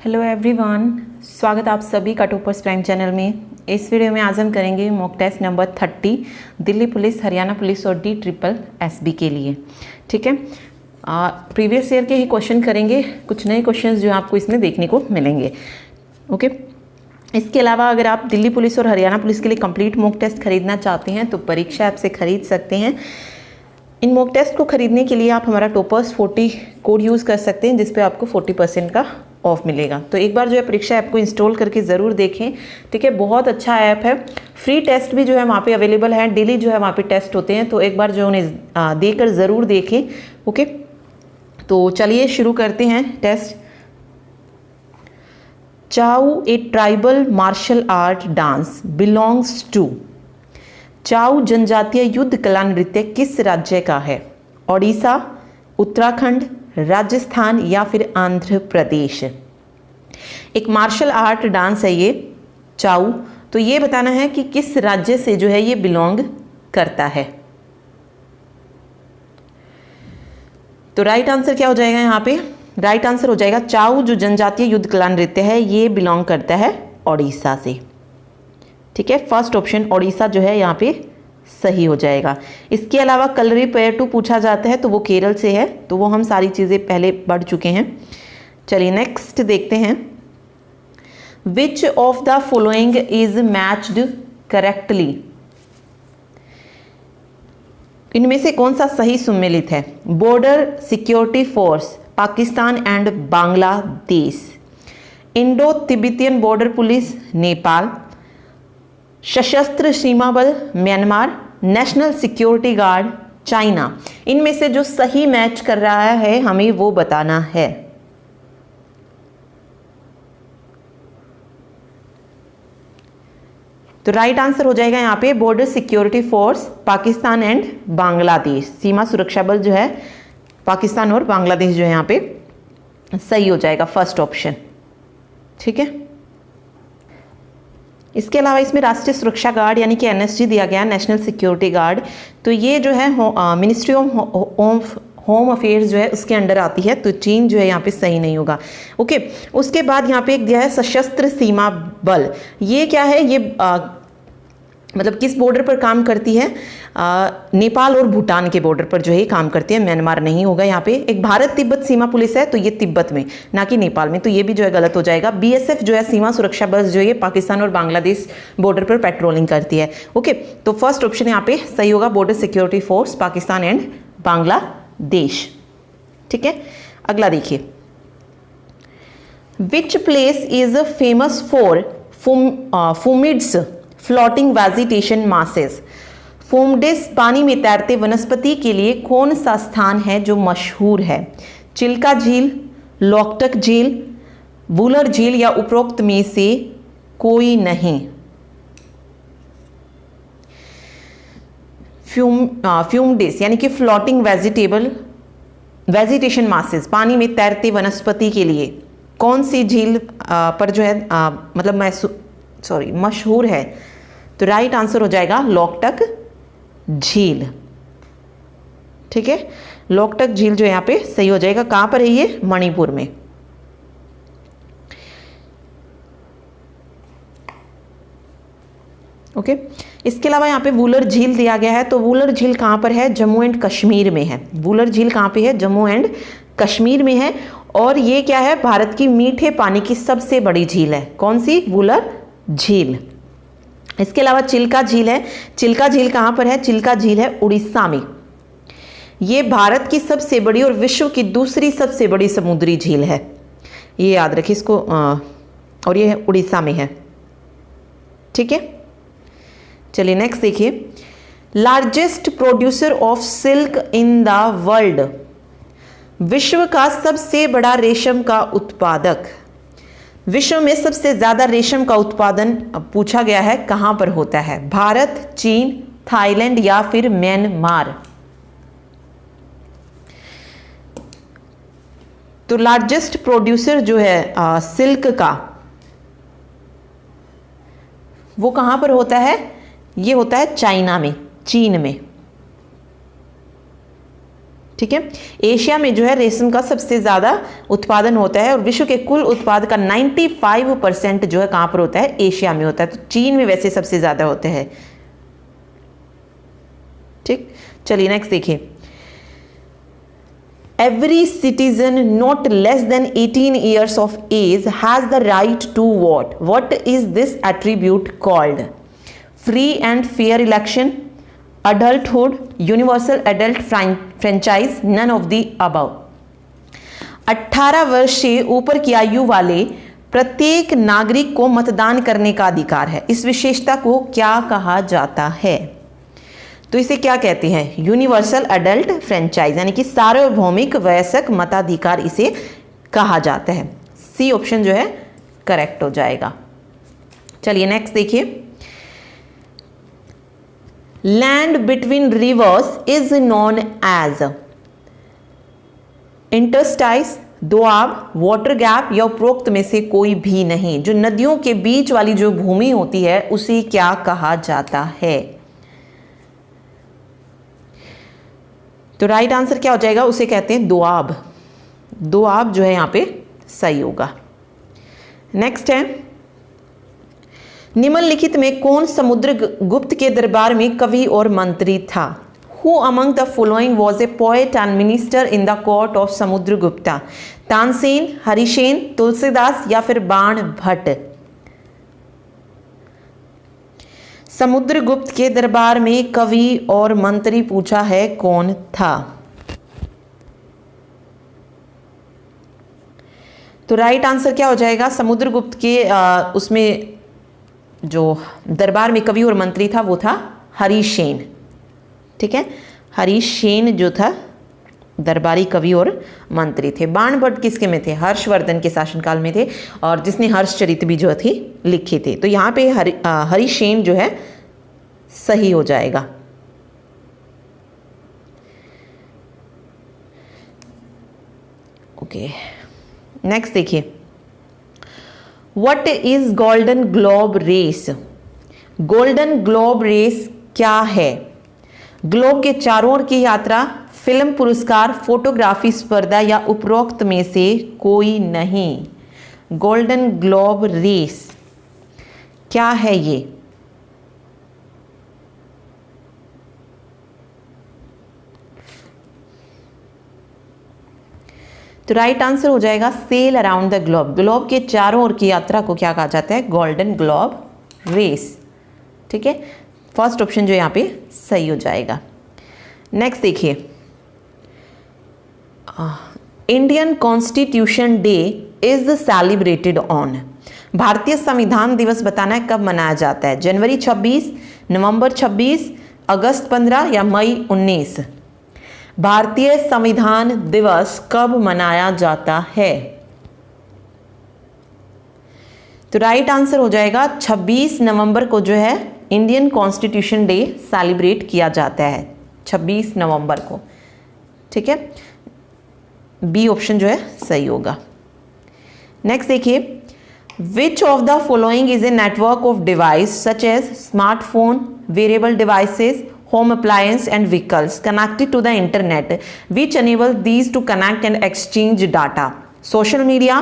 Hello everyone, स्वागत आप सभी का टॉपर्स प्राइम चैनल में। इस वीडियो में आज हम करेंगे mock test number 30 Delhi police, Haryana police और DSSB के लिए। ठीक है, प्रीवियस ईयर के ही क्वेश्चन करेंगे, कुछ नए क्वेश्चंस जो आपको इसमें देखने को मिलेंगे। ओके, इसके अलावा अगर आप दिल्ली पुलिस और हरियाणा पुलिस के लिए कंप्लीट मॉक टेस्ट खरीदना चाहते हैं तो परीक्षा ऐप से खरीद सकते हैं। इन मॉक टेस्ट को खरीदने के लिए आप हमारा टॉपर्स 40 कोड यूज़ कर सकते हैं, जिस पे आपको 40% का ऑफ मिलेगा। तो एक बार जो है परीक्षा ऐप को इंस्टॉल करके ज़रूर देखें। ठीक है, बहुत अच्छा ऐप है। फ्री टेस्ट भी जो है वहाँ पे अवेलेबल है, डेली जो है वहाँ पे टेस्ट होते हैं, तो एक बार जो उन्हें देकर ज़रूर देखें। ओके, तो चलिए शुरू करते हैं test. Chhau a tribal martial art dance belongs to. Chhau जनजातीय युद्ध कला नृत्य किस राज्य का है? ओडिशा, उत्तराखंड, राजस्थान या फिर आंध्र प्रदेश। एक मार्शल आर्ट डांस है ये चाउ, तो ये बताना है कि किस राज्य से जो है ये बिलोंग करता है। तो राइट आंसर क्या हो जाएगा यहाँ पे? राइट आंसर हो जाएगा चाउ जो जनजातीय युद्ध कला नृत्य है ये बिलोंग करता है ओडिशा से। ठीक है, फर्स्ट ऑप्शन ओडिशा जो है यहाँ पे सही हो जाएगा। इसके अलावा कलरी पेयटू पूछा जाता है तो वो केरल से है, तो वो हम सारी चीज़ें पहले पढ़ चुके हैं। चलिए नेक्स्ट देखते हैं। विच of the following is matched correctly. इनमें से कौन सा सही सुमेलित है? Border security force Pakistan and Bangladesh, Indo Tibetan border police Nepal, सशस्त्र सीमा बल Myanmar, national security guard China. इनमें से जो सही मैच कर रहा है हमें वो बताना है। तो राइट आंसर हो जाएगा यहाँ पे border security force Pakistan and Bangladesh. सीमा सुरक्षा बल जो है पाकिस्तान और बांग्लादेश जो है यहाँ पे सही हो जाएगा, फर्स्ट ऑप्शन। ठीक है, इसके अलावा इसमें राष्ट्रीय सुरक्षा गार्ड यानी कि NSG दिया गया, नेशनल सिक्योरिटी गार्ड। तो ये जो है मिनिस्ट्री ऑफ होम अफेयर्स जो है उसके अंडर आती है, तो चीन जो है यहाँ पे सही नहीं होगा। ओके, उसके बाद यहाँ पे एक दिया है सशस्त्र सीमा बल। ये क्या है? ये मतलब किस बॉर्डर पर काम करती है? नेपाल और भूटान के बॉर्डर पर जो है काम करती है, म्यांमार नहीं होगा यहाँ पे। एक भारत तिब्बत सीमा पुलिस है, तो ये तिब्बत में ना कि नेपाल में, तो ये भी जो है गलत हो जाएगा। BSF जो है सीमा सुरक्षा बल जो है पाकिस्तान और बांग्लादेश बॉर्डर पर पेट्रोलिंग करती है। ओके, तो फर्स्ट ऑप्शन यहाँ पे सही होगा, border security force Pakistan and Bangladesh. ठीक है, अगला देखिए। Which place is famous for phumdis floating vegetation masses. Phumdis पानी में तैरते वनस्पति के लिए कौन सा स्थान है जो मशहूर है? चिल्का झील, लोकटक झील, वुलर झील या उपरोक्त में से कोई नहीं। फ्यूमडेस यानी कि फ्लोटिंग वेजिटेशन मासेस, पानी में तैरते वनस्पति के लिए कौन सी झील पर जो है मतलब मशहूर है? तो राइट आंसर हो जाएगा लोकटक झील। ठीक है, लोकटक झील जो यहाँ पे सही हो जाएगा। कहां पर है ये? मणिपुर में। ओके, इसके अलावा यहाँ पे वुलर झील दिया गया है, तो वुलर झील कहां पर है? जम्मू एंड कश्मीर में है। वुलर झील कहां पे है? जम्मू एंड कश्मीर में है। और ये क्या है? भारत की मीठे पानी की सबसे बड़ी झील है। कौन सी? वुलर झील। इसके अलावा चिल्का झील है। चिल्का झील कहां पर है? चिल्का झील है उड़ीसा में। ये भारत की सबसे बड़ी और विश्व की दूसरी सबसे बड़ी समुद्री झील है, ये याद रखिए इसको। और ये उड़ीसा में है। ठीक है, चलिए नेक्स्ट देखिए। Largest producer of silk in the world. विश्व का सबसे बड़ा रेशम का उत्पादक। विश्व में सबसे ज्यादा रेशम का उत्पादन पूछा गया है, कहां पर होता है? भारत, चीन, थाईलैंड या फिर म्यांमार। तो लार्जेस्ट प्रोड्यूसर जो है सिल्क का, वो कहां पर होता है? ये होता है चाइना में, चीन में। ठीक है। एशिया में जो है रेशम का सबसे ज़्यादा उत्पादन होता है और विश्व के कुल उत्पाद का 95% जो है कहाँ पर होता है, एशिया में होता है। तो चीन में वैसे सबसे ज़्यादा होते हैं। ठीक, चलिए नेक्स्ट देखिए। Every citizen not less than 18 years of age has the right to vote. What is this attribute called? Free and fair election, adulthood, universal adult franchise, none of the above. 18 वर्ष से ऊपर की आयु वाले प्रत्येक नागरिक को मतदान करने का अधिकार है। इस विशेषता को क्या कहा जाता है? तो इसे क्या कहते हैं? यूनिवर्सल अडल्ट फ्रेंचाइज, यानी कि सार्वभौमिक वयस्क मताधिकार इसे कहा जाता है। सी ऑप्शन जो है करेक्ट हो जाएगा। चलिए नेक्स्ट देखिए। Land between rivers is known as interstice, doab, water gap या उपरोक्त में से कोई भी नहीं। जो नदियों के बीच वाली जो भूमि होती है उसे क्या कहा जाता है? तो राइट आंसर क्या हो जाएगा? उसे कहते हैं दोआब। दोआब जो है यहाँ पे सही होगा। नेक्स्ट है, निम्नलिखित में कौन समुद्रगुप्त के दरबार में कवि और मंत्री था? Who among the following was a poet and minister in the court of Samudragupta? Tansen, Harisena, Tulsidas या फिर बाण भट्ट? समुद्रगुप्त के दरबार में कवि और मंत्री पूछा है, कौन था? तो राइट आंसर क्या हो जाएगा? समुद्रगुप्त के उसमें जो दरबार में कवि और मंत्री था वो था हरिसेन। ठीक है, हरिसेन जो था दरबारी कवि और मंत्री थे। बाण भट्ट किसके में थे? हर्षवर्धन के शासनकाल में थे और जिसने हर्षचरित भी जो थी लिखे थे। तो यहाँ पे हरिसेन जो है सही हो जाएगा। ओके, नेक्स्ट देखिए। What is golden globe race? Golden globe race क्या है? ग्लोब के चारों ओर की यात्रा, फिल्म पुरस्कार, फोटोग्राफी स्पर्धा या उपरोक्त में से कोई नहीं। गोल्डन ग्लोब रेस क्या है ये? तो राइट आंसर हो जाएगा sail around the globe. Globe के चारों ओर की यात्रा को क्या कहा जाता है? Golden globe race. ठीक है, फर्स्ट ऑप्शन जो यहाँ पे सही हो जाएगा। नेक्स्ट देखिए। Indian constitution day is celebrated on. भारतीय संविधान दिवस बताना है कब मनाया जाता है? जनवरी 26, नवंबर 26, अगस्त 15 या मई 19? भारतीय संविधान दिवस कब मनाया जाता है? तो राइट आंसर हो जाएगा 26 नवंबर को जो है इंडियन कॉन्स्टिट्यूशन डे सेलिब्रेट किया जाता है, 26 नवंबर को। ठीक है, बी ऑप्शन जो है सही होगा। नेक्स्ट देखिए। Which of the following is a network of device such as smartphone, wearable devices, home appliance and vehicles connected to the internet which enable these to connect and exchange data? Social media,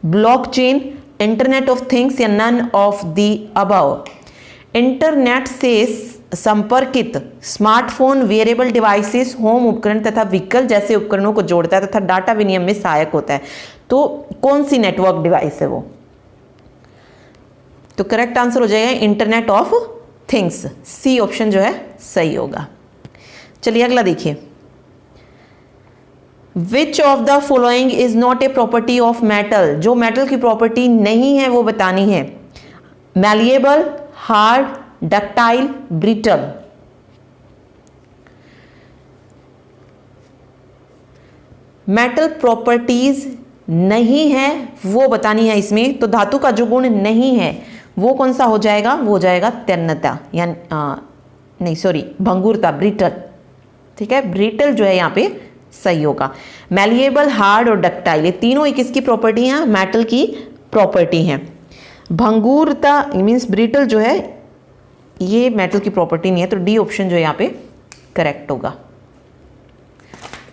blockchain, internet of things या none of the above? Internet से संपर्कित smartphone, wearable devices, home उपकरण तथा vehicle जैसे उपकरणों को जोड़ता है तथा डाटा विनिमय में सहायक होता है। तो कौन सी नेटवर्क डिवाइस है वो? तो करेक्ट आंसर हो जाएगा internet of things. C option जो है सही होगा। चलिए अगला देखिए। Which of the following is not a property of metal? जो मेटल की प्रॉपर्टी नहीं है वो बतानी है। Malleable, hard, ductile, brittle? Metal properties नहीं है वो बतानी है इसमें। तो धातु का जो गुण नहीं है वो कौन सा हो जाएगा? वो हो जाएगा तन्यता या नहीं सॉरी भंगुरता, ब्रिटल। ठीक है, ब्रिटल जो है यहाँ पे सही होगा। मैलिएबल, हार्ड और डक्टाइल ये तीनों ही किसकी प्रॉपर्टी हैं? मेटल की प्रॉपर्टी हैं। भंगुरता मीन्स ब्रिटल जो है ये मेटल की प्रॉपर्टी नहीं है। तो डी ऑप्शन जो है यहाँ पे करेक्ट होगा।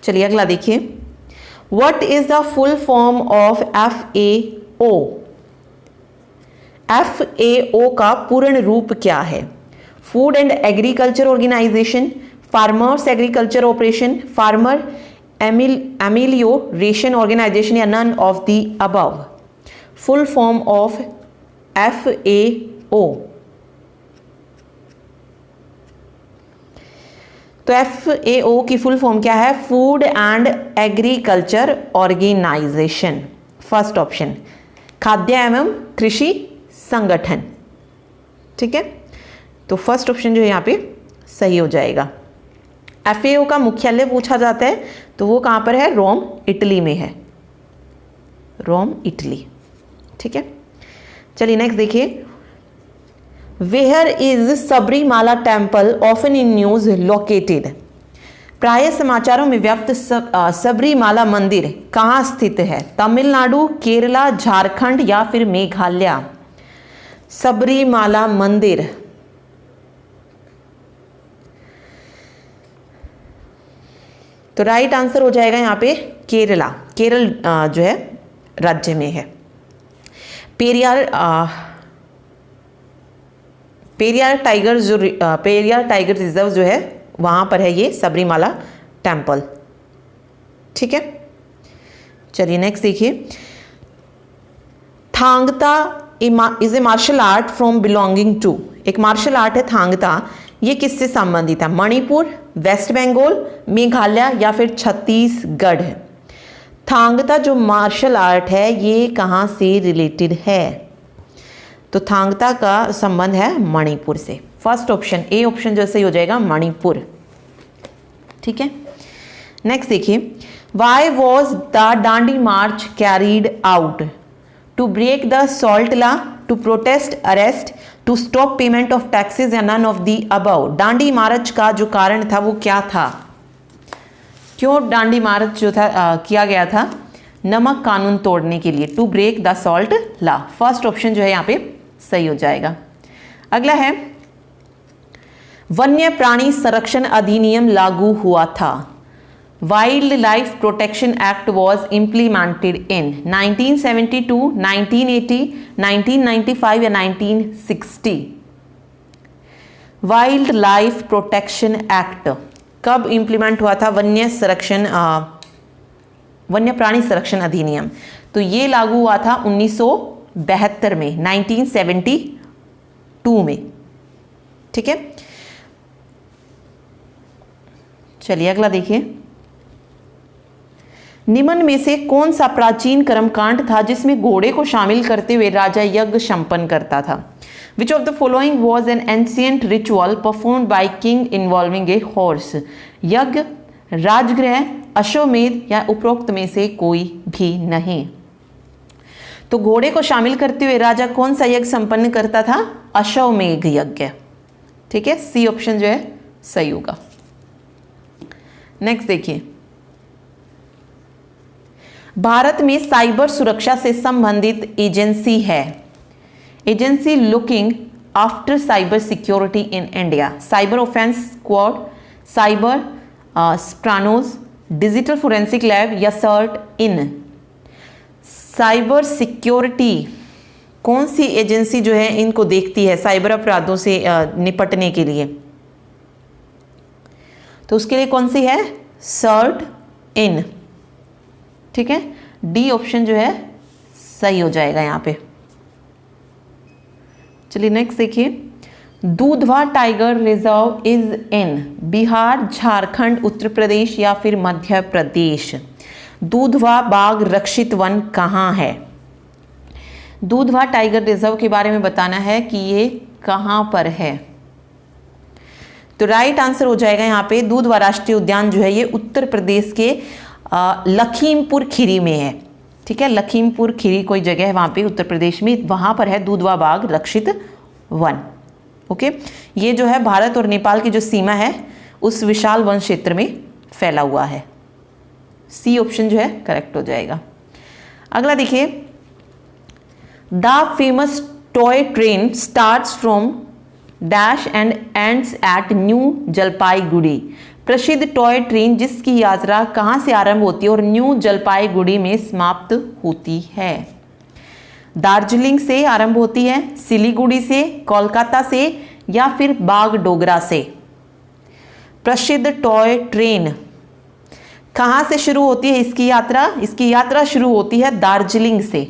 चलिए अगला देखिए, what is the full form of FAO? FAO का पूर्ण रूप क्या है? Food and agriculture organization, farmers agriculture operation, farmer amelioration organization या none of the above? Full form of FAO। तो FAO की फुल फॉर्म क्या है? Food and agriculture organization. First option, खाद्य एवं कृषि संगठन। ठीक है, तो फर्स्ट ऑप्शन जो है यहाँ पे सही हो जाएगा। FAO का मुख्यालय पूछा जाता है तो वो कहाँ पर है? रोम, इटली में है। Rome, Italy. ठीक है, चलिए नेक्स्ट देखिए, where is Sabarimala temple often in news located? प्राय समाचारों में व्याप्त सबरीमाला मंदिर कहाँ स्थित है? तमिलनाडु, केरला, झारखंड या फिर मेघालय? सबरीमाला मंदिर, तो राइट आंसर हो जाएगा यहाँ पे केरला। केरल जो है राज्य में है। पेरियार टाइगर रिजर्व जो है वहां पर है ये सबरीमाला टेम्पल। ठीक है, चलिए नेक्स्ट देखिए, Thangta is a martial art from belonging to? एक मार्शल आर्ट है थांगता, ये किससे संबंधित है? मणिपुर, वेस्ट बंगाल, मेघालय या फिर छत्तीसगढ़? थांगता जो मार्शल आर्ट है ये कहाँ से रिलेटेड है? तो थांगता का संबंध है मणिपुर से। फर्स्ट ऑप्शन, ए ऑप्शन जो सही हो जाएगा मणिपुर। ठीक है, नेक्स्ट देखिए, why was the Dandi march carried out? To break the salt law, to protest arrest, to stop payment of taxes या none of the above? Dandi march का जो कारण था वो क्या था? क्यों दांडी मार्च जो था किया गया था? नमक कानून तोड़ने के लिए, to break the salt law. First option जो है यहाँ पे सही हो जाएगा। अगला है, वन्य प्राणी संरक्षण अधिनियम लागू हुआ था? Wild life protection act was implemented in 1972, 1980, 1995 या 1960? वाइल्ड लाइफ प्रोटेक्शन एक्ट कब इंप्लीमेंट हुआ था? वन्य प्राणी संरक्षण अधिनियम, तो ये लागू हुआ था 1972 में, 1972 में। ठीक है, चलिए अगला देखिए, निम्न में से कौन सा प्राचीन कर्मकांड था जिसमें घोड़े को शामिल करते हुए राजा यज्ञ संपन्न करता था? Which of the following was an ancient ritual performed by king involving a horse? यज्ञ, राजगृह, अश्वमेध या उपरोक्त में से कोई भी नहीं। तो घोड़े को शामिल करते हुए राजा कौन सा यज्ञ संपन्न करता था? अश्वमेध यज्ञ। ठीक है, सी ऑप्शन जो है सही होगा। नेक्स्ट देखिए, भारत में साइबर सुरक्षा से संबंधित एजेंसी है? Agency looking after cyber security in India, cyber offence squad, cyber स्ट्रानोज, डिजिटल फोरेंसिक लैब या सर्ट इन? साइबर सिक्योरिटी कौन सी एजेंसी जो है इनको देखती है साइबर अपराधों से निपटने के लिए? तो उसके लिए कौन सी है? CERT In. ठीक है, डी ऑप्शन जो है सही हो जाएगा यहाँ पे। चलिए नेक्स्ट देखिए, Dudhwa tiger reserve is in Bihar, Jharkhand, Uttar Pradesh या फिर मध्य प्रदेश? दूधवा बाघ रक्षित वन कहाँ है? दूधवा टाइगर रिजर्व के बारे में बताना है कि ये कहाँ पर है। तो राइट आंसर हो जाएगा यहाँ पे दूधवा राष्ट्रीय उद्यान जो है ये उत्तर प्रदेश के लखीमपुर खीरी में है। ठीक है, लखीमपुर खीरी कोई जगह है वहाँ पे उत्तर प्रदेश में, वहाँ पर है दूधवा बाघ रक्षित वन। ओके, ये जो है भारत और नेपाल की जो सीमा है उस विशाल वन क्षेत्र में फैला हुआ है। सी ऑप्शन जो है करेक्ट हो जाएगा। अगला देखिए, the famous toy train starts from dash and ends at new Jalpaiguri. प्रसिद्ध टॉय ट्रेन जिसकी यात्रा कहाँ से आरंभ होती है और न्यू जलपाईगुड़ी में समाप्त होती है? दार्जिलिंग से आरंभ होती है, सिलीगुड़ी से, कोलकाता से या फिर बागडोगरा से? प्रसिद्ध टॉय ट्रेन कहाँ से शुरू होती है इसकी यात्रा? इसकी यात्रा शुरू होती है दार्जिलिंग से,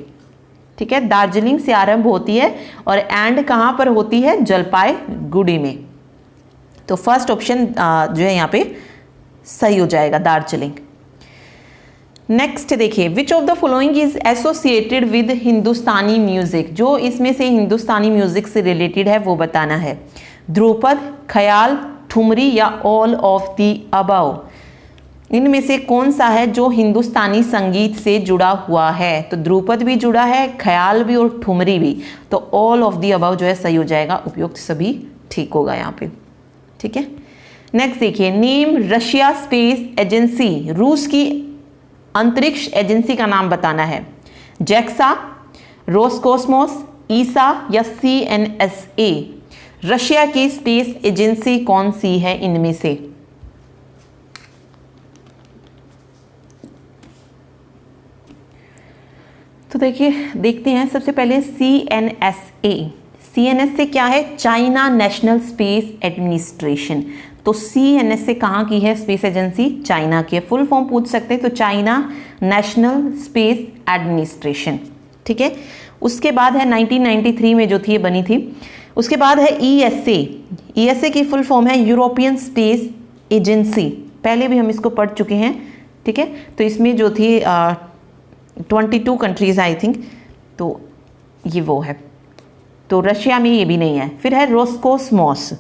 ठीक है, दार्जिलिंग से आरंभ होती है और एंड कहाँ पर होती है? जलपाईगुड़ी में। तो फर्स्ट ऑप्शन जो है यहाँ पे सही हो जाएगा, दार्जिलिंग। नेक्स्ट देखिए, which of the following is associated with Hindustani music? जो इसमें से हिंदुस्तानी म्यूजिक से रिलेटेड है वो बताना है। ध्रुपद, ख्याल, ठुमरी या ऑल ऑफ द अबव? इनमें से कौन सा है जो हिंदुस्तानी संगीत से जुड़ा हुआ है? तो ध्रुपद भी जुड़ा है, ख्याल भी और ठुमरी भी। तो ऑल ऑफ द अबव जो है सही हो जाएगा, उपयुक्त सभी ठीक होगा यहाँ पे, ठीक है। नेक्स्ट देखिए, नेम रशिया स्पेस एजेंसी, रूस की अंतरिक्ष एजेंसी का नाम बताना है। जैक्सा, रोसकोस्मोस, ईसा या CNSA? रशिया की स्पेस एजेंसी कौन सी है इनमें से? तो देखिए, देखते हैं सबसे पहले CNSA। CNSA क्या है? China national space administration. तो CNSA कहाँ की है स्पेस एजेंसी? चाइना की है। फुल फॉर्म पूछ सकते हैं तो चाइना नेशनल स्पेस एडमिनिस्ट्रेशन, ठीक है। उसके बाद है 1993 में जो थी ये बनी थी। उसके बाद है ESA। ESA की फुल फॉर्म है यूरोपियन स्पेस एजेंसी। पहले भी हम इसको पढ़ चुके हैं, ठीक है। तो इसमें जो थी 22 कंट्रीज आई थिंक, तो ये वो है। तो रशिया में ये भी नहीं है। फिर है रोस्कोस्मोस।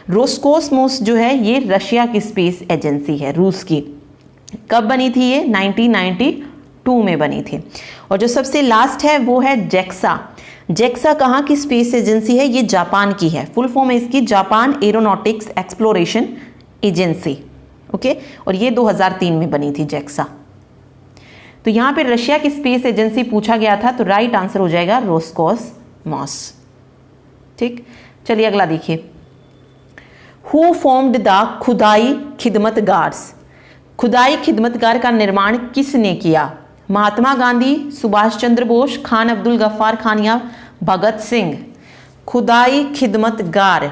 रोस्कोस्मोस जो है ये रशिया की स्पेस एजेंसी है, रूस की। कब बनी थी ये? 1992 में बनी थी। और जो सबसे लास्ट है वो है जेक्सा। जेक्सा कहाँ की स्पेस एजेंसी है? ये जापान की है। फुल फॉर्म है इसकी Japan aeronautics exploration agency, okay. और ये 2003 में बनी थी जेक्सा। तो यहाँ पे रशिया की स्पेस एजेंसी पूछा गया था, तो राइट आंसर हो जाएगा रोस्कोस्मोस, ठीक। चलिए अगला देखिए, हु फॉर्म्ड द खुदाई खिदमतगार्स? खुदाई खिदमतगार का निर्माण किसने किया? महात्मा गांधी, सुभाष चंद्र बोस, खान अब्दुल गफ्फार खान या भगत सिंह? खुदाई खिदमतगार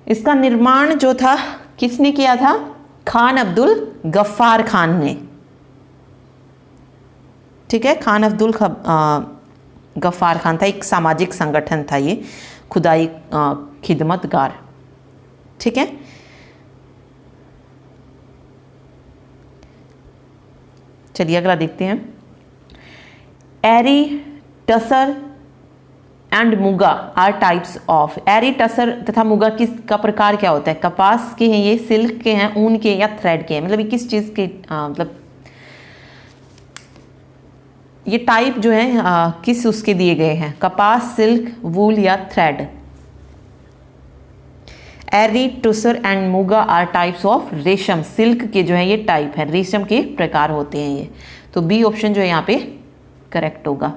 इसका निर्माण जो था किसने किया था? खान अब्दुल गफ्फार खान ने, ठीक है। खान अब्दुल गफ्फार खान था, एक सामाजिक संगठन था ये खुदाई खिदमतगार, ठीक है। चलिए अगला देखते हैं, eri, tussar and muga are types of. Eri, tasar तथा मुगा किस का प्रकार क्या होता है? कपास के हैं ये, सिल्क के हैं, ऊन के या थ्रेड के हैं? मतलब ये किस चीज के मतलब ये टाइप जो है किस उसके दिए गए हैं? कपास, सिल्क, वूल या thread? Eri, tussar and muga are types of resham. Silk के जो है ये टाइप है, रेशम के प्रकार होते हैं ये। तो बी ऑप्शन जो है यहाँ पे करेक्ट होगा।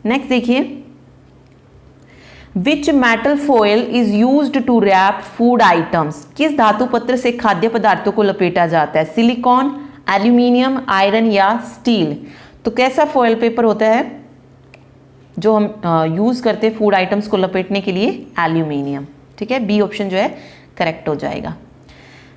नेक्स्ट देखिए, which metal foil is used to wrap food items? किस धातु पत्र से खाद्य पदार्थों को लपेटा जाता है? सिलिकॉन, एल्यूमिनियम, आयरन या स्टील? तो कैसा फॉयल पेपर होता है जो हम यूज करते हैं फूड आइटम्स को लपेटने के लिए? एल्यूमिनियम, ठीक है। बी ऑप्शन जो है करेक्ट हो जाएगा।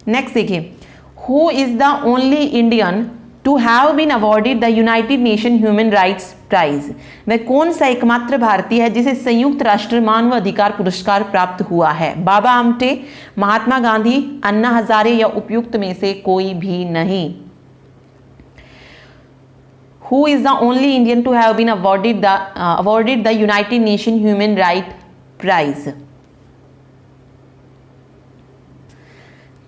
नेक्स्ट देखिए, who is the only Indian to have been awarded the United Nation Human Rights prize? वह कौन सा एकमात्र भारतीय है जिसे संयुक्त राष्ट्र मानव अधिकार पुरस्कार प्राप्त हुआ है? बाबा आमटे, महात्मा गांधी, अन्ना हजारे या उपयुक्त में से कोई भी नहीं? Who is the only Indian to have been awarded the United Nations Human Rights Prize?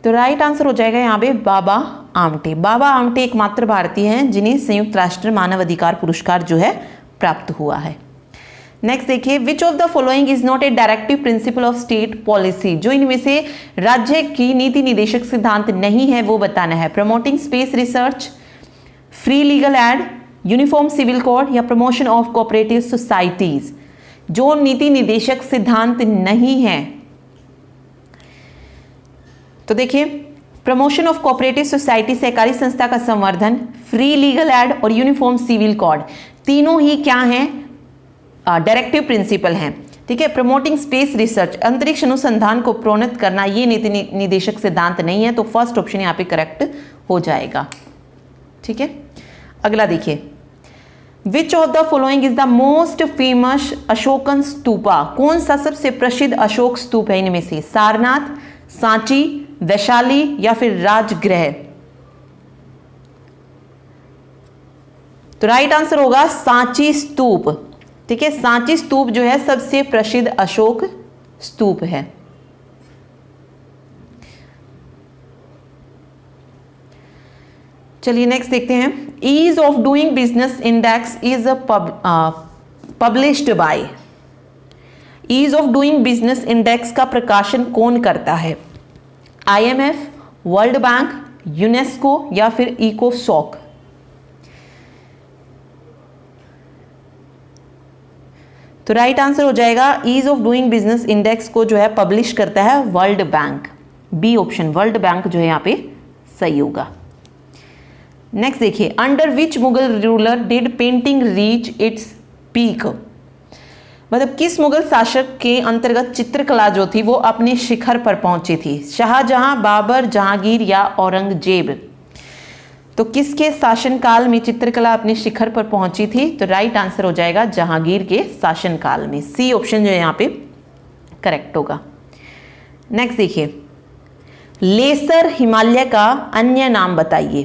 तो राइट आंसर हो जाएगा यहाँ पे बाबा आमटे। बाबा आमटे एकमात्र भारतीय हैं जिन्हें संयुक्त राष्ट्र मानव अधिकार पुरस्कार जो है प्राप्त हुआ है। नेक्स्ट देखिए, which of the following is not A directive principle of state policy? जो इनमें से राज्य की नीति निदेशक सिद्धांत नहीं है वो बताना है। Promoting space research, free legal aid, uniform civil code या प्रमोशन ऑफ कोऑपरेटिव सोसाइटीज? जो नीति निदेशक सिद्धांत नहीं है। तो देखिए, प्रमोशन ऑफ कोऑपरेटिव सोसाइटी, सहकारी संस्था का संवर्धन, फ्री लीगल एड और यूनिफॉर्म सिविल कोड, तीनों ही क्या हैं? डायरेक्टिव प्रिंसिपल हैं। ठीक है, प्रमोटिंग स्पेस रिसर्च, अंतरिक्ष अनुसंधान को प्रोन्नत करना, ये नीति निदेशक सिद्धांत नहीं है, तो फर्स्ट ऑप्शन यहाँ पे करेक्ट हो जाएगा। ठीक है, अगला देखिए, which of the following is the most famous Ashokan stupa, कौन सा सबसे प्रसिद्ध अशोक स्तूप है इनमें से? सारनाथ, सांची, वैशाली या फिर राजगृह? तो राइट आंसर होगा सांची स्तूप। ठीक है, सांची स्तूप जो है सबसे प्रसिद्ध अशोक स्तूप है। चलिए नेक्स्ट देखते हैं, ease of doing business index is published by, ease of doing business index का प्रकाशन कौन करता है? IMF, वर्ल्ड बैंक, यूनेस्को या फिर इकोसॉक? तो राइट आंसर हो जाएगा, ease of doing business index को जो है पब्लिश करता है World Bank. B option, World Bank जो है यहां पे सही होगा। नेक्स्ट देखिए, under which Mughal ruler did painting reach its peak, मतलब किस मुगल शासक के अंतर्गत चित्रकला जो थी वो अपने शिखर पर पहुंची थी? शाहजहां, बाबर, जहांगीर या औरंगजेब? तो किसके शासनकाल में चित्रकला अपने शिखर पर पहुंची थी? तो राइट आंसर हो जाएगा जहांगीर के शासनकाल में। सी ऑप्शन जो है यहाँ पे करेक्ट होगा। नेक्स्ट देखिए, लेसर हिमालय का अन्य नाम बताइए।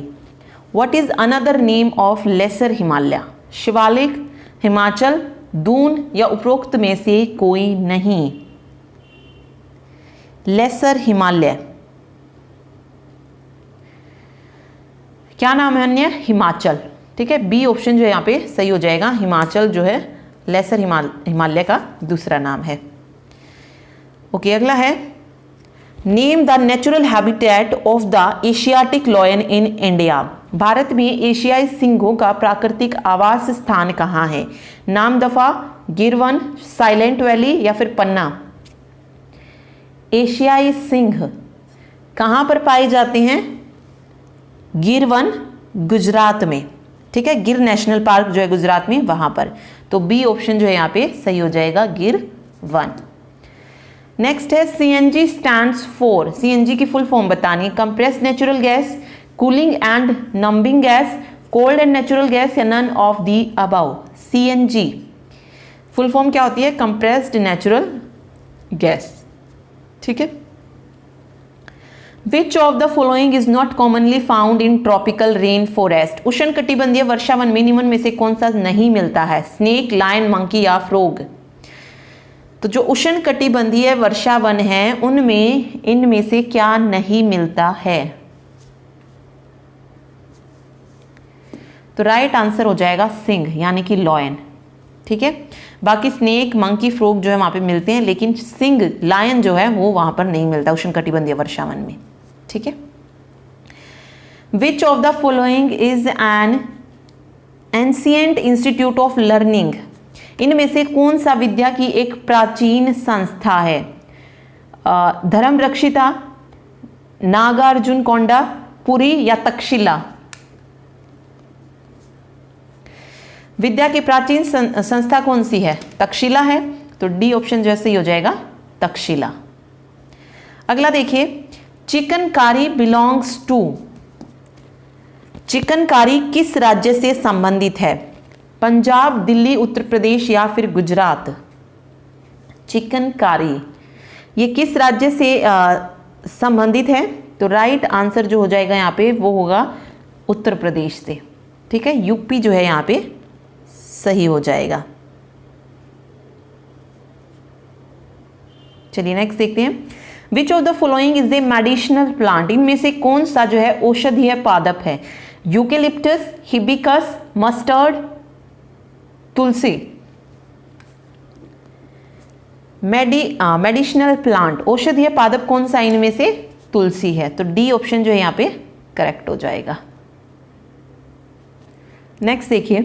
What is another name of lesser Himalaya? Shivalik, Himachal, Doon या उपरोक्त में से कोई नहीं? लेसर हिमालय क्या नाम है अन्य? हिमाचल। ठीक है, बी ऑप्शन जो है यहाँ पे सही हो जाएगा। हिमाचल जो है लेसर हिमालय का दूसरा नाम है। ओके, अगला है, name the natural habitat of the Asiatic lion in India. Bharat में एशियाई सिंहों का प्राकृतिक आवास स्थान कहाँ है? नामदफा, गिरवन, साइलेंट वैली या फिर पन्ना? एशियाई सिंह कहाँ पर पाए जाते हैं? गिरवन, गुजरात में। ठीक है, गिर नेशनल पार्क जो है गुजरात में, वहां पर। तो बी ऑप्शन जो है यहाँ पे सही हो जाएगा, गिरवन। नेक्स्ट है, CNG स्टैंड्स फॉर, CNG की फुल फॉर्म बतानी। Compressed natural gas, cooling and numbing gas, cold and natural gas या none of the above? CNG full form क्या होती है? Compressed natural gas. ठीक है, which of the following is not commonly found in tropical rain forest? उष्ण कटिबंधीय वर्षावन में निम्न में से कौन सा नहीं मिलता है? स्नेक, लायन, मंकी या फ्रॉग? तो जो उष्ण कटिबंधीय वर्षावन है उनमें इनमें से क्या नहीं मिलता है? तो राइट आंसर हो जाएगा सिंह, यानी कि लॉयन। ठीक है, बाकी स्नेक, मंकी, फ्रॉग जो है वहां पे मिलते हैं, लेकिन सिंह, लायन जो है वो वहां पर नहीं मिलता उष्ण कटिबंधीय वर्षावन में। ठीक है, which of the following is an ancient institute of learning? इनमें से कौन सा विद्या की एक प्राचीन संस्था है? धर्म रक्षिता, नागार्जुन कोंडा, पुरी या तक्षशिला? विद्या की प्राचीन संस्था कौन सी है? तक्षशिला है। तो डी ऑप्शन जो है सही हो जाएगा, तक्षशिला। अगला देखिए, चिकनकारी बिलोंग्स टू, चिकनकारी किस राज्य से संबंधित है? पंजाब, दिल्ली, उत्तर प्रदेश या फिर गुजरात? चिकनकारी ये किस राज्य से संबंधित है? तो राइट आंसर जो हो जाएगा यहाँ पे वो होगा उत्तर प्रदेश से। ठीक है, यूपी जो है यहाँ पे सही हो जाएगा। चलिए नेक्स्ट देखते हैं, विच of the following is A medicinal plant? इनमें से कौन सा जो है औषधीय पादप है? यूकेलिप्टस, हिबिस्कस, मस्टर्ड, तुलसी? मेडिसिनल प्लांट औषधीय पादप कौन सा इनमें से? तुलसी है। तो डी ऑप्शन जो है यहाँ पे करेक्ट हो जाएगा। नेक्स्ट देखिए,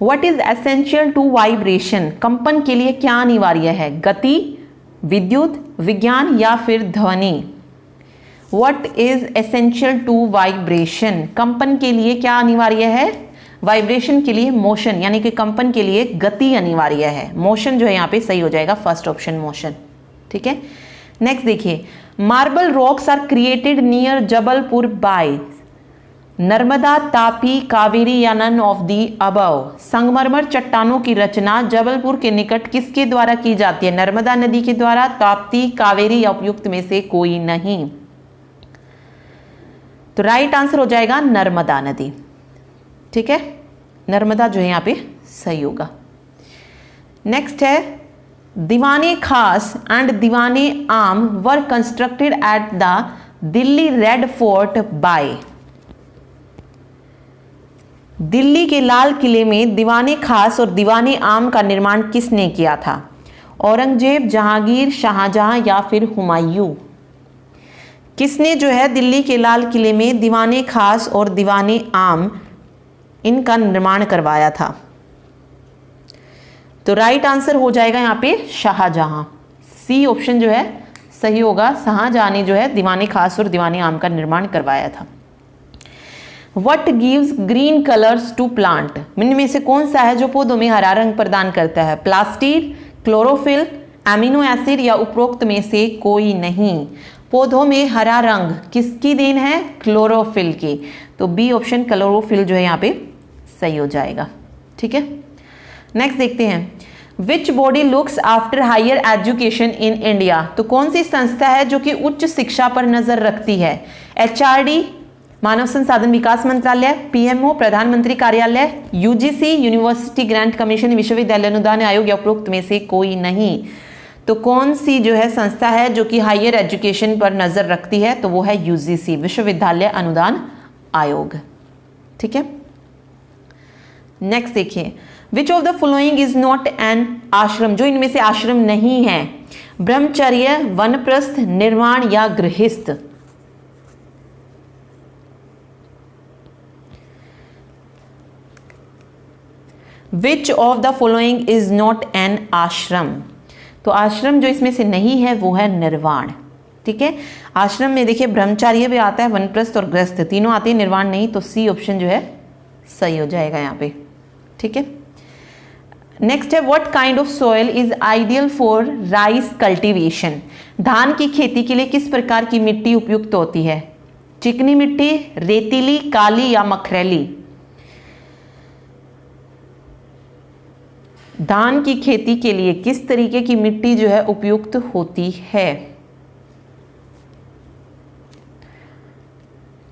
what is essential to vibration, कंपन के लिए क्या अनिवार्य है, गति, विद्युत, विज्ञान या फिर ध्वनि। What is essential to vibration, कंपन के लिए क्या अनिवार्य है, वाइब्रेशन के लिए मोशन, यानी कि कंपन के लिए गति अनिवार्य है। मोशन जो है यहाँ पे सही हो जाएगा, फर्स्ट ऑप्शन मोशन। ठीक है, नेक्स्ट देखिए, marble rocks are created near Jabalpur by Narmada, Tapi, Kaveri या नन ऑफ दी अबव। संगमरमर चट्टानों की रचना जबलपुर के निकट किसके द्वारा की जाती है, नर्मदा नदी के द्वारा, ताप्ती, कावेरी या उपयुक्त में से कोई नहीं। तो राइट आंसर हो जाएगा नर्मदा नदी। ठीक है, नर्मदा जो है यहाँ पे सही होगा। नेक्स्ट है, दीवाने खास and Diwane Aam were constructed at the Delhi Red Fort by. Delhi के लाल किले में दीवाने खास और दीवाने आम का निर्माण किसने किया था, औरंगजेब, जहांगीर, शाहजहां या फिर हुमायूं। किसने जो है दिल्ली के लाल किले में दीवाने खास और दीवाने आम इनका निर्माण करवाया था। तो राइट आंसर हो जाएगा यहाँ पे शाहजहां, सी ऑप्शन जो है सही होगा। शाहजहां ने जो है दीवाने खास और दीवाने आम का निर्माण करवाया था। What gives green colors to plant, इनमें से कौन सा है जो पौधों में हरा रंग प्रदान करता है, प्लास्टिड, क्लोरोफिल, एमिनो एसिड या उपरोक्त में से कोई नहीं। पौधों में हरा रंग किसकी देन है, क्लोरोफिल की। तो बी ऑप्शन क्लोरोफिल जो है यहाँ पे सही हो जाएगा। ठीक है, नेक्स्ट देखते हैं, which body looks after higher education in India. तो कौन सी संस्था है जो कि उच्च शिक्षा पर नजर रखती है, HRD, मानव संसाधन विकास मंत्रालय, PMO, प्रधानमंत्री कार्यालय, UGC, यूनिवर्सिटी ग्रांट कमीशन, विश्वविद्यालय अनुदान आयोग या उपरोक्त में से कोई नहीं। तो कौन सी जो है संस्था है जो कि हायर एजुकेशन पर नजर रखती है, तो वो है UGC, विश्वविद्यालय अनुदान आयोग। ठीक है, नेक्स्ट देखिए, which of the following is not an आश्रम, जो इनमें से आश्रम नहीं है, ब्रह्मचर्य, वनप्रस्थ, निर्वाण या गृहस्थ। विच of the following is not an आश्रम, तो आश्रम जो इसमें से नहीं है वो है निर्वाण। ठीक है, आश्रम में देखिए ब्रह्मचार्य भी आता है, वनप्रस्थ और गृहस्थ तीनों आते हैं, निर्वाण नहीं। तो सी ऑप्शन जो है सही हो जाएगा यहाँ पे। ठीक है, नेक्स्ट है, what kind of soil is ideal for rice cultivation, धान की खेती के लिए किस प्रकार की मिट्टी उपयुक्त होती है, चिकनी मिट्टी, रेतीली, काली या मखरेली। धान की खेती के लिए किस तरीके की मिट्टी जो है उपयुक्त होती है।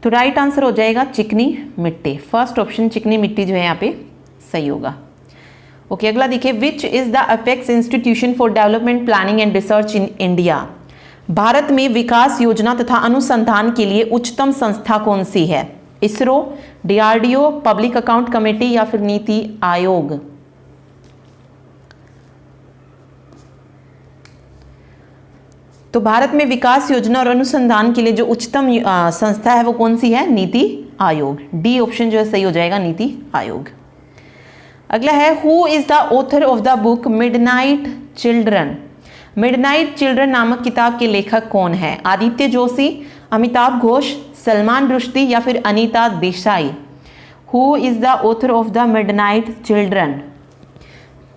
तो राइट आंसर हो जाएगा चिकनी मिट्टी, फर्स्ट ऑप्शन चिकनी मिट्टी जो है यहाँ पे सही होगा। ओके, अगला देखिए, which is the apex institution for development planning and research in India. Bharat में विकास योजना तथा अनुसंधान के लिए उच्चतम संस्था कौन सी है, ISRO, DRDO, public account committee या फिर नीति आयोग। तो भारत में विकास योजना और अनुसंधान के लिए जो उच्चतम संस्था है वो कौन सी है, नीति आयोग। डी ऑप्शन जो है सही हो जाएगा, नीति आयोग। अगला है, who is the author of the book midnight children. Midnight children नामक किताब के लेखक कौन है, आदित्य जोशी, अमिताभ घोष, सलमान रुश्दी या फिर Anita Desai. Who is the author of the midnight children,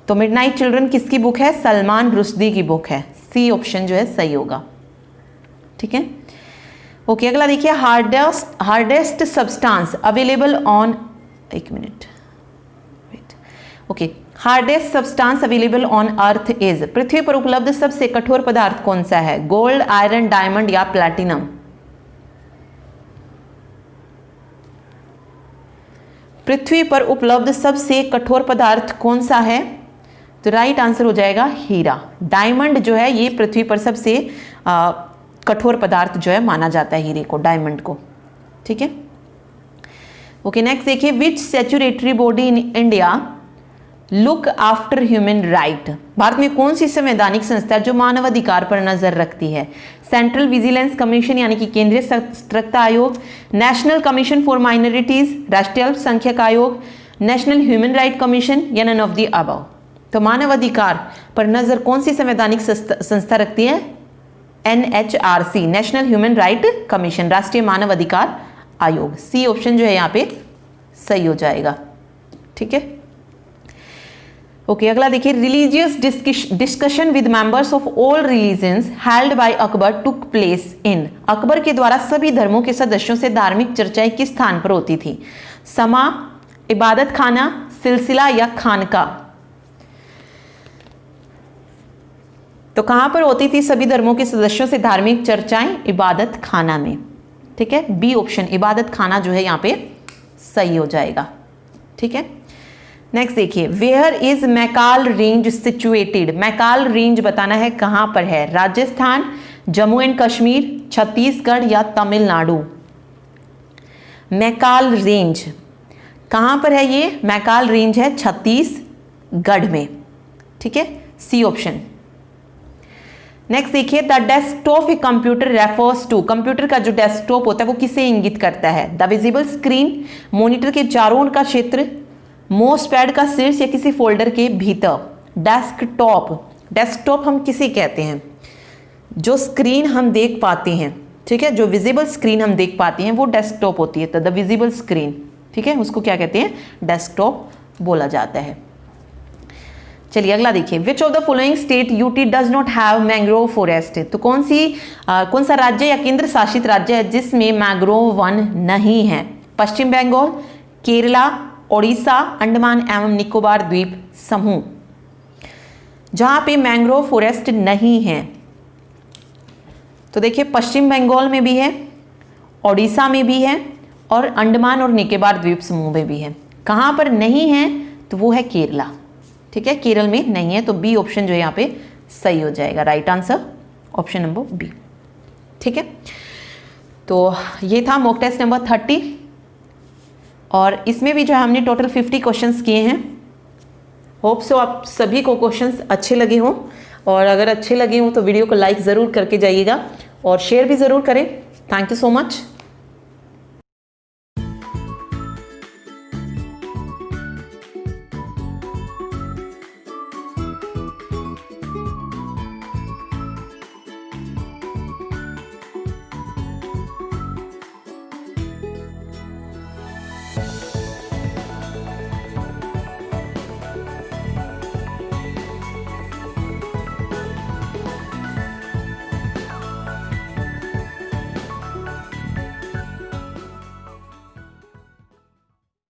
तो मिडनाइट चिल्ड्रन किसकी बुक है, सलमान रुश्दी की बुक है। सी ऑप्शन जो है सही होगा। ठीक है, ओके, अगला देखिए, हार्डेस्ट सब्सटेंस अवेलेबल ऑन, एक minute wait, okay, hardest substance available on earth is, पृथ्वी पर उपलब्ध सबसे कठोर पदार्थ कौन सा है, गोल्ड, आयरन, डायमंड या प्लैटिनम। पृथ्वी पर उपलब्ध सबसे कठोर पदार्थ कौन सा है, तो राइट आंसर हो जाएगा हीरा। डायमंड जो है ये पृथ्वी पर सबसे कठोर पदार्थ जो है माना जाता है हीरे को, डायमंड को। ठीक है, ओके, नेक्स्ट देखिए, which statutory body in India look after human right. भारत में कौन सी संवैधानिक संस्था जो मानव अधिकार पर नजर रखती है, सेंट्रल विजिलेंस कमीशन यानी कि केंद्रीय सतर्कता आयोग, नेशनल कमीशन फॉर माइनॉरिटीज, राष्ट्रीय अल्पसंख्यक आयोग, नेशनल ह्यूमन राइट कमीशन या नन ऑफ द अबव। तो मानव अधिकार पर नजर कौन सी संवैधानिक संस्था रखती है? NHRC, national human right commission, राष्ट्रीय मानव अधिकार आयोग। सी ऑप्शन जो है यहाँ पे सही हो जाएगा। ठीक है, ओके, अगला देखिए, religious discussion with members of all religions held by Akbar took place in. Akbar के द्वारा सभी धर्मों के सदस्यों से धार्मिक चर्चाएं किस स्थान पर होती थी? समा, इबादत खाना, सिलसिला या खानका। तो कहां पर होती थी सभी धर्मों के सदस्यों से धार्मिक चर्चाएं? इबादत खाना में। ठीक है, बी ऑप्शन इबादत खाना जो है यहाँ पे सही हो जाएगा। ठीक है, नेक्स्ट देखिए, where is Maikal range situated. Maikal range बताना है कहां पर है? राजस्थान, जम्मू एंड कश्मीर, छत्तीसगढ़ या तमिलनाडु। मैकाल रेंज कहां पर है? ये मैकाल रेंज है छत्तीसगढ़ में। ठीक है, सी ऑप्शन। नेक्स्ट देखिए, the desktop a computer refers to. Computer का जो डेस्कटॉप होता है वो किसे इंगित करता है? द विजिबल स्क्रीन, मॉनिटर के चारों ओर का क्षेत्र, माउस पैड का शीर्ष या किसी फोल्डर के भीतर। डेस्कटॉप, डेस्कटॉप हम किसे कहते हैं? जो स्क्रीन हम देख पाते हैं, ठीक है, जो विजिबल स्क्रीन हम देख पाते हैं वो डेस्कटॉप होती है। तो द विजिबल स्क्रीन, ठीक है, उसको क्या कहते हैं? डेस्कटॉप बोला जाता है। चलिए अगला देखिए, which of the following state UT does not have mangrove forest. तो कौन सा राज्य या केंद्र शासित राज्य है जिसमें मैंग्रोव वन नहीं है? पश्चिम बंगाल, केरला, ओडिशा, अंडमान एवं निकोबार द्वीप समूह। जहां पे मैंग्रोव फॉरेस्ट नहीं है, तो देखिए पश्चिम बंगाल में भी है, ओडिशा में भी है और अंडमान और निकोबार द्वीप समूह में भी है। कहां पर नहीं है? तो वो है केरला। ठीक है, केरल में नहीं है, तो बी ऑप्शन जो है यहाँ पे सही हो जाएगा। Right answer option number B. ठीक है, तो ये था मॉक टेस्ट नंबर 30 और इसमें भी जो है हमने टोटल 50 क्वेश्चंस किए हैं। होप सो आप सभी को क्वेश्चंस अच्छे लगे हों, और अगर अच्छे लगे हों तो वीडियो को लाइक ज़रूर करके जाइएगा और शेयर भी ज़रूर करें। Thank you so much.